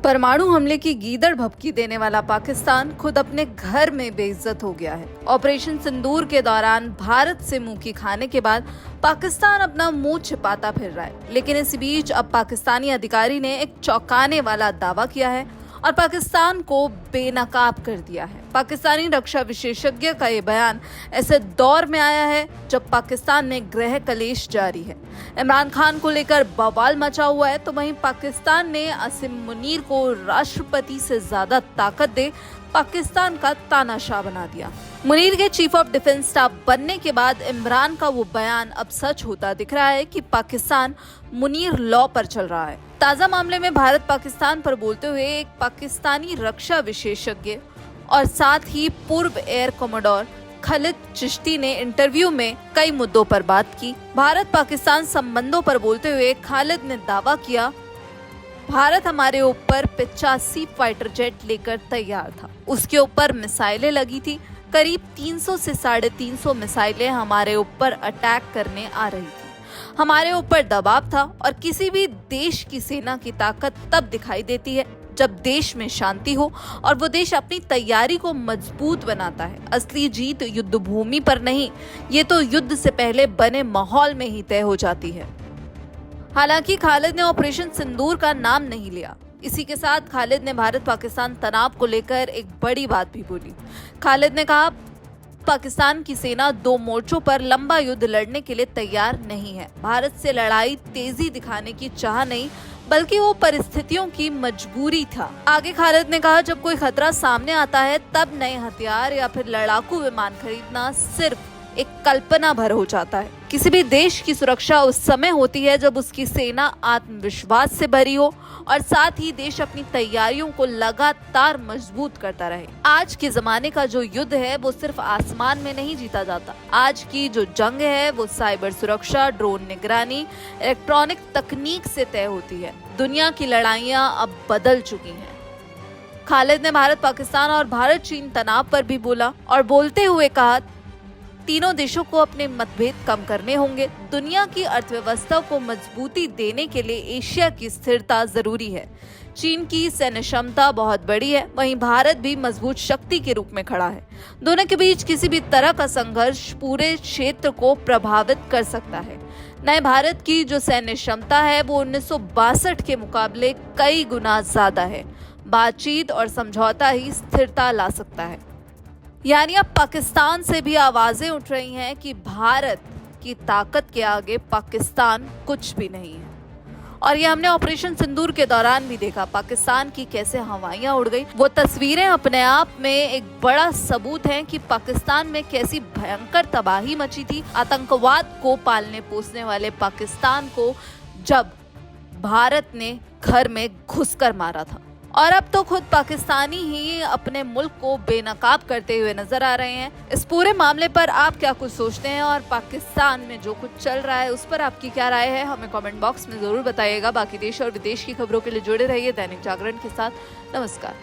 परमाणु हमले की गीदड़ भभकी देने वाला पाकिस्तान खुद अपने घर में बेइज्जत हो गया है। ऑपरेशन सिंदूर के दौरान भारत से मुंह की खाने के बाद पाकिस्तान अपना मुंह छिपाता फिर रहा है। लेकिन इस बीच अब पाकिस्तानी अधिकारी ने एक चौंकाने वाला दावा किया है और पाकिस्तान को बेनकाब कर दिया है। पाकिस्तानी रक्षा विशेषज्ञ का ये बयान ऐसे दौर में आया है जब पाकिस्तान में गृह कलेश जारी है। इमरान खान को लेकर बवाल मचा हुआ है, तो वहीं पाकिस्तान ने असीम मुनीर को राष्ट्रपति से ज्यादा ताकत दे पाकिस्तान का तानाशाह बना दिया। मुनीर के चीफ ऑफ डिफेंस स्टाफ बनने के बाद इमरान का वो बयान अब सच होता दिख रहा है कि पाकिस्तान मुनीर लॉ पर चल रहा है। ताजा मामले में भारत पाकिस्तान पर बोलते हुए एक पाकिस्तानी रक्षा विशेषज्ञ और साथ ही पूर्व एयर कमोडोर खालिद चिश्ती ने इंटरव्यू में कई मुद्दों पर बात की। भारत पाकिस्तान संबंधों पर बोलते हुए खालिद ने दावा किया, भारत हमारे ऊपर 85 फाइटर जेट लेकर तैयार था। उसके ऊपर मिसाइलें लगी थी। करीब 300 से 350 मिसाइलें हमारे ऊपर अटैक करने आ रही थी। हमारे ऊपर दबाव था और किसी भी देश की सेना की ताकत तब दिखाई देती है जब देश में शांति हो और वो देश अपनी तैयारी को मजबूत बनाता है। असली जीत युद्ध भूमि पर नहीं, ये तो युद्ध से पहले बने माहौल में ही तय हो जाती है। हालांकि खालिद ने ऑपरेशन सिंदूर का नाम नहीं लिया। इसी के साथ खालिद ने भारत पाकिस्तान तनाव को लेकर एक बड़ी बात भी बोली। खालिद ने कहा, पाकिस्तान की सेना 2 मोर्चों पर लंबा युद्ध लड़ने के लिए तैयार नहीं है। भारत से लड़ाई तेजी दिखाने की चाह नहीं, बल्कि वो परिस्थितियों की मजबूरी था। आगे खालिद ने कहा, जब कोई खतरा सामने आता है तब नए हथियार या फिर लड़ाकू विमान खरीदना सिर्फ एक कल्पना भर हो जाता है। किसी भी देश की सुरक्षा उस समय होती है जब उसकी सेना आत्मविश्वास से भरी हो और साथ ही देश अपनी तैयारियों को लगातार मजबूत करता रहे। आज के जमाने का जो युद्ध है वो सिर्फ आसमान में नहीं जीता जाता। आज की जो जंग है वो साइबर सुरक्षा, ड्रोन निगरानी, इलेक्ट्रॉनिक तकनीक से तय होती है। दुनिया की लड़ाइयां अब बदल चुकी हैं। खालिद ने भारत पाकिस्तान और भारत चीन तनाव पर भी बोला और बोलते हुए कहा, तीनों देशों को अपने मतभेद कम करने होंगे। दुनिया की अर्थव्यवस्था को मजबूती देने के लिए एशिया की स्थिरता जरूरी है। चीन की सैन्य क्षमता बहुत बड़ी है, वहीं भारत भी मजबूत शक्ति के रूप में खड़ा है। दोनों के बीच किसी भी तरह का संघर्ष पूरे क्षेत्र को प्रभावित कर सकता है। नए भारत की जो सैन्य क्षमता है वो 1962 के मुकाबले कई गुना ज्यादा है। बातचीत और समझौता ही स्थिरता ला सकता है। यानी अब पाकिस्तान से भी आवाजें उठ रही हैं कि भारत की ताकत के आगे पाकिस्तान कुछ भी नहीं है। और ये हमने ऑपरेशन सिंदूर के दौरान भी देखा, पाकिस्तान की कैसे हवाइयां उड़ गई। वो तस्वीरें अपने आप में एक बड़ा सबूत हैं कि पाकिस्तान में कैसी भयंकर तबाही मची थी। आतंकवाद को पालने पोसने वाले पाकिस्तान को जब भारत ने घर में घुसकर मारा था। और अब तो खुद पाकिस्तानी ही अपने मुल्क को बेनकाब करते हुए नजर आ रहे हैं। इस पूरे मामले पर आप क्या कुछ सोचते हैं और पाकिस्तान में जो कुछ चल रहा है उस पर आपकी क्या राय है, हमें कमेंट बॉक्स में जरूर बताइएगा। बाकी देश और विदेश की खबरों के लिए जुड़े रहिए दैनिक जागरण के साथ। नमस्कार।